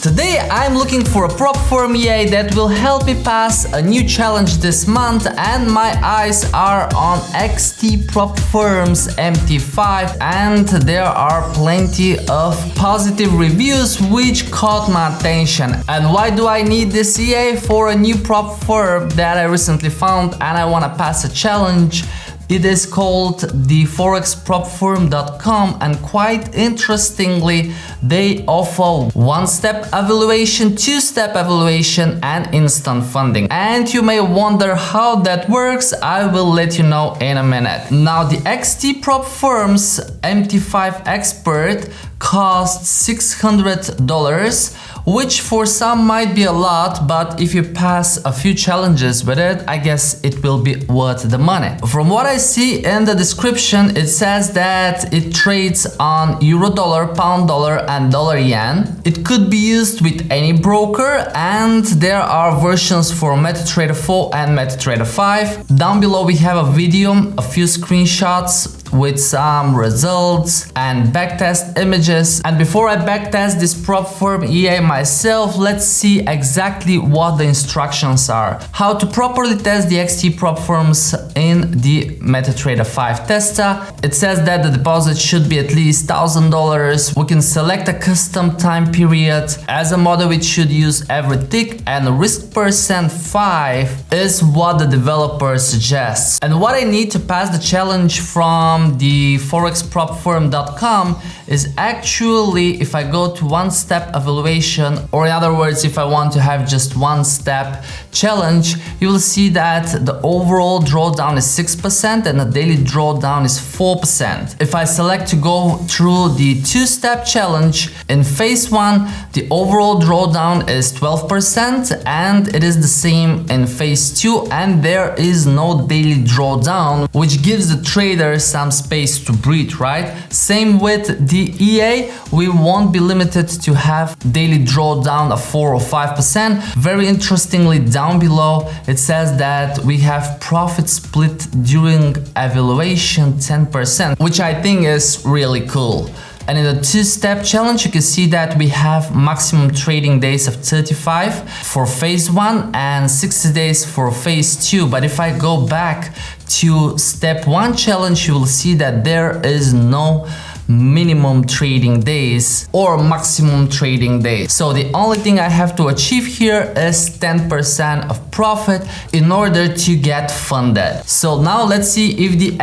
Today I'm looking for a Prop Firm EA that will help me pass a new challenge this month, and my eyes are on Prop Firms MT5, and there are plenty of positive reviews which caught my attention. And why do I need this EA? For a new prop firm that I recently found and I want to pass a challenge. It is called the ForexPropFirm.com, and quite interestingly, they offer one-step evaluation, two-step evaluation, and instant funding. And you may wonder how that works. I will let you know in a minute. Now, the Prop Firms MT5 Expert costs $600, which for some might be a lot, but if you pass a few challenges with it, I guess it will be worth the money. From what I see in the description, it says that it trades on euro dollar, pound dollar, and dollar yen. It could be used with any broker, and there are versions for MetaTrader 4 and MetaTrader 5. Down below we have a video, a few screenshots with some results and backtest images. And before I backtest this prop firm EA myself, let's see exactly what the instructions are. How to properly test the prop firms in the MetaTrader 5 tester. It says that the deposit should be at least $1,000. We can select a custom time period. As a model, it should use every tick, and risk percent 5 is what the developer suggests. And what I need to pass the challenge from the ForexPropFirm.com is actually, if I go to one-step evaluation, or in other words, if I want to have just one-step challenge, you will see that the overall drawdown is 6% and the daily drawdown is 4%. If I select to go through the two-step challenge, in phase 1, the overall drawdown is 12%, and it is the same in phase 2, and there is no daily drawdown, which gives the trader some space to breathe, right? Same with the EA, we won't be limited to have daily drawdown of 4 or 5%. Very interestingly, down below it says that we have profit split during evaluation 10%, which I think is really cool. And in the two-step challenge, you can see that we have maximum trading days of 35 for phase 1 and 60 days for phase 2. But if I go back to step 1 challenge, you will see that there is no minimum trading days or maximum trading days. So the only thing I have to achieve here is 10% of profit in order to get funded. So now let's see if the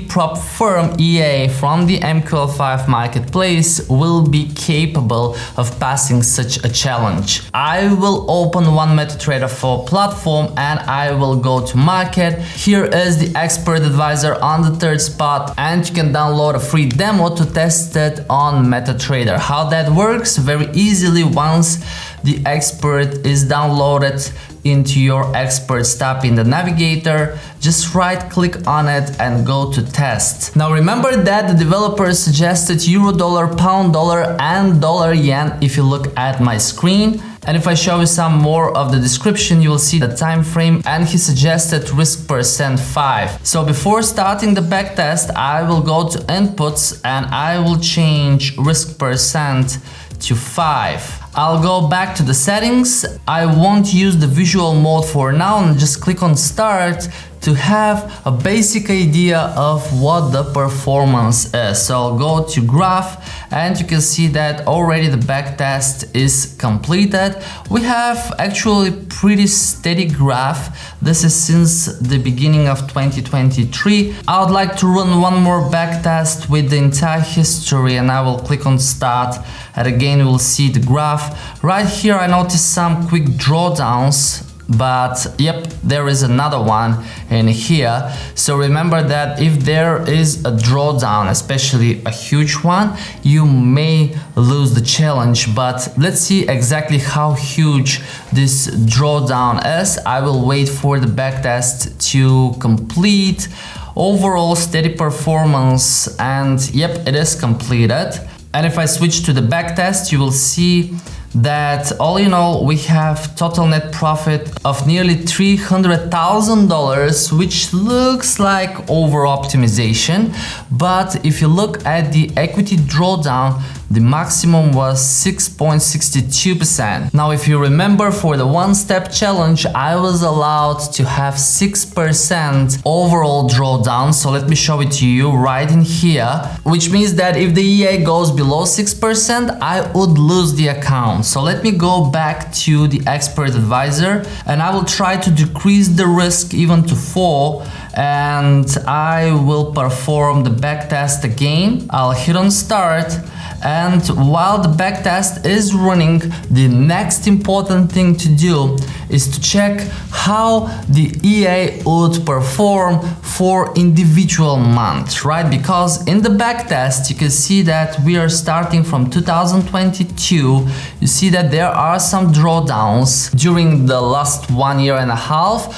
Prop Firm EA from the MQL5 marketplace will be capable of passing such a challenge. I will open one MetaTrader 4 platform and I will go to market. Here is the expert advisor on the third spot, and you can download a free demo to test it on MetaTrader. How that works? Very easily. Once the expert is downloaded into your experts tab in the navigator, just right click on it and go to test. Now remember that the developer suggested euro dollar, pound dollar, and dollar yen if you look at my screen. And if I show you some more of the description, you will see the time frame, and he suggested risk percent 5. So before starting the backtest, I will go to inputs and I will change risk percent to 5. I'll go back to the settings. I won't use the visual mode for now and just click on start to have a basic idea of what the performance is. So I'll go to graph, and you can see that already the backtest is completed. We have actually pretty steady graph. This is since the beginning of 2023. I would like to run one more backtest with the entire history, and I will click on start, and again we'll see the graph. Right here I noticed some quick drawdowns, but yep, there is another one in here. So remember that if there is a drawdown, especially a huge one, you may lose the challenge. But let's see exactly how huge this drawdown is. I will wait for the backtest to complete. Overall steady performance, and yep, it is completed. And if I switch to the backtest, you will see that all in all we have total net profit of nearly $300,000, which looks like over optimization. But if you look at the equity drawdown, the maximum was 6.62%. Now if you remember, for the one-step challenge I was allowed to have 6% overall drawdown. So let me show it to you right in here, which means that if the EA goes below 6%, I would lose the account. So let me go back to the expert advisor and I will try to decrease the risk even to 4, and I will perform the backtest again. I'll hit on start, and while the backtest is running, the next important thing to do is to check how the EA would perform for individual months, right? Because in the backtest you can see that we are starting from 2022. You see that there are some drawdowns during the last 1.5 years,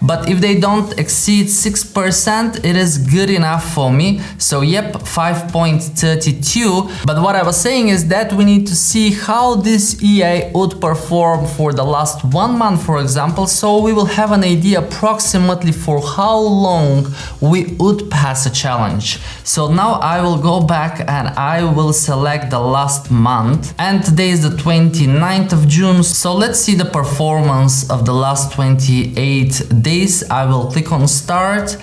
but if they don't exceed 6%, it is good enough for me. So yep, 5.32. But what I was saying is that we need to see how this EA would perform for the last 1 month, for example, so we will have an idea approximately for how long we would pass a challenge. So now I will go back and I will select the last month, and today is the 29th of June. So let's see the performance of the last 28 days. I will click on start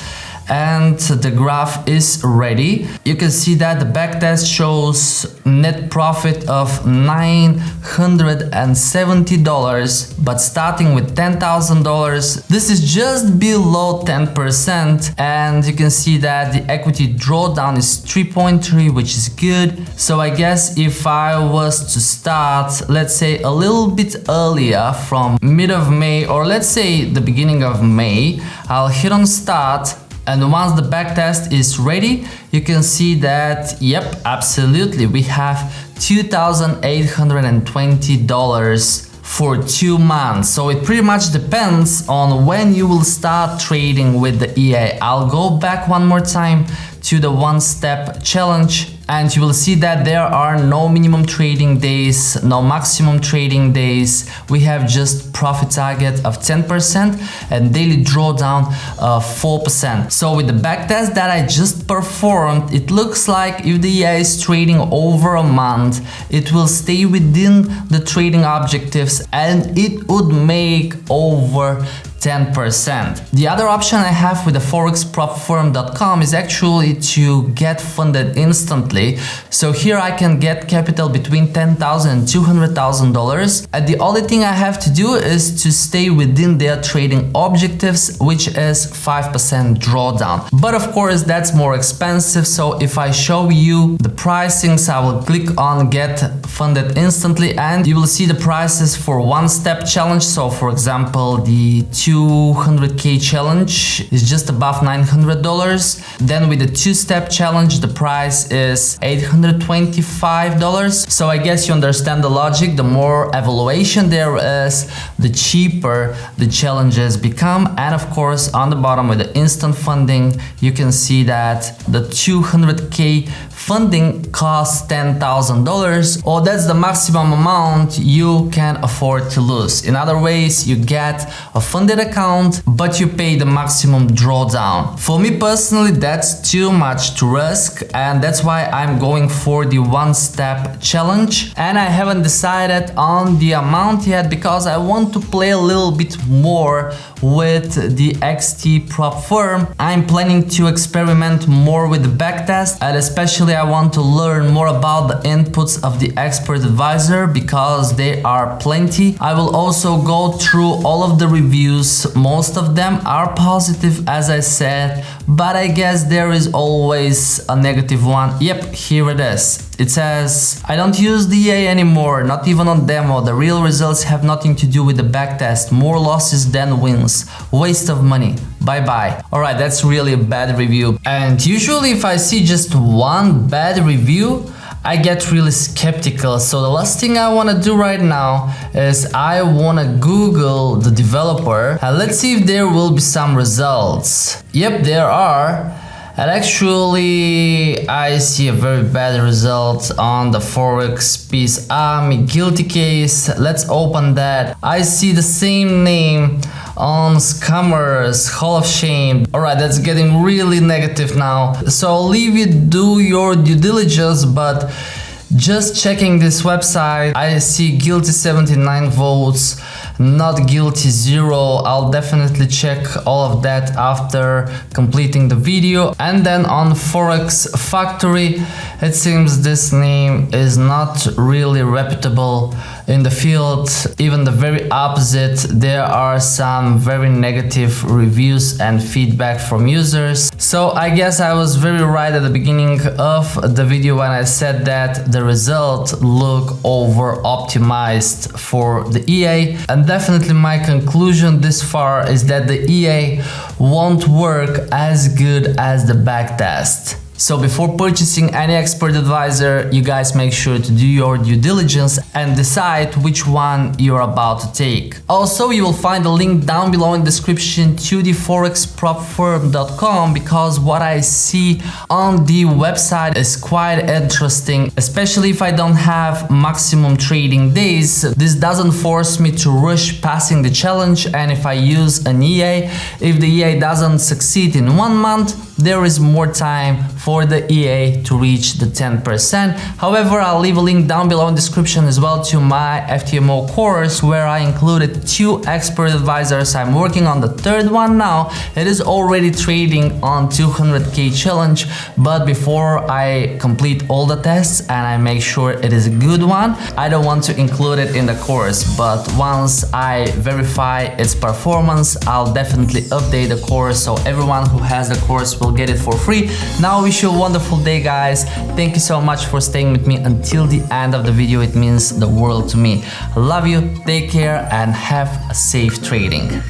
and the graph is ready. You can see that the backtest shows net profit of $970, but starting with $10,000, this is just below 10%, and you can see that the equity drawdown is 3.3, which is good. So I guess if I was to start, let's say a little bit earlier, from mid of May, or let's say the beginning of May, I'll hit on start. And once the backtest is ready, you can see that, yep, absolutely, we have $2,820 for 2 months. So it pretty much depends on when you will start trading with the EA. I'll go back one more time to the one-step challenge, and you will see that there are no minimum trading days, no maximum trading days. We have just profit target of 10% and daily drawdown of 4%. So with the backtest that I just performed, it looks like if the EA is trading over a month, it will stay within the trading objectives and it would make over 10%. The other option I have with the ForexPropFirm.com is actually to get funded instantly. So here I can get capital between $10,000 and $200,000, and the only thing I have to do is to stay within their trading objectives, which is 5% drawdown. But of course that's more expensive, so if I show you the pricings, I will click on get funded instantly and you will see the prices for one-step challenge. So for example, the 200k challenge is just above $900. Then with the two-step challenge, the price is $825. So I guess you understand the logic. The more evaluation there is, the cheaper the challenges become. And of course, on the bottom with the instant funding, you can see that the 200k funding costs $10,000, or that's the maximum amount you can afford to lose. In other ways, you get a funded account, but you pay the maximum drawdown. For me personally, that's too much to risk, and that's why I'm going for the one-step challenge. And I haven't decided on the amount yet because I want to play a little bit more with the XT Prop Firm. I'm planning to experiment more with the backtest, and especially I want to learn more about the inputs of the expert advisor because there are plenty. I will also go through all of the reviews. Most of them are positive, as I said, but I guess there is always a negative one. Yep, here it is. It says, I don't use the EA anymore, not even on demo. The real results have nothing to do with the backtest. More losses than wins. Waste of money. Bye bye. Alright, that's really a bad review. And usually if I see just one bad review, I get really skeptical. So the last thing I want to do right now is I want to Google the developer and let's see if there will be some results. Yep, there are. And actually, I see a very bad result on the Forex Peace Army guilty case. Let's open that. I see the same name on Scammers Hall of Shame. Alright, that's getting really negative now. So I'll leave you do your due diligence, but Just checking this website, I see guilty 79 votes, not guilty 0. I'll definitely check all of that after completing the video. And then on Forex Factory, it seems this name is not really reputable in the field. Even the very opposite, there are some very negative reviews and feedback from users. So I guess I was very right at the beginning of the video when I said that the results look over optimized for the EA. And definitely my conclusion this far is that the EA won't work as good as the backtest. So before purchasing any expert advisor, you guys make sure to do your due diligence and decide which one you're about to take. Also, you will find a link down below in the description to the ForexPropFirm.com, because what I see on the website is quite interesting, especially if I don't have maximum trading days. This doesn't force me to rush passing the challenge, and if I use an EA, if the EA doesn't succeed in 1 month, there is more time for the EA to reach the 10%. However, I'll leave a link down below in the description as well to my FTMO course, where I included 2 expert advisors. I'm working on the 3rd one now. It is already trading on 200k challenge, but before I complete all the tests and I make sure it is a good one, I don't want to include it in the course. But once I verify its performance, I'll definitely update the course, so everyone who has the course will get it for free. Now I wish you a wonderful day, guys. Thank you so much for staying with me until the end of the video. It means the world to me. I love you, take care, and have a safe trading.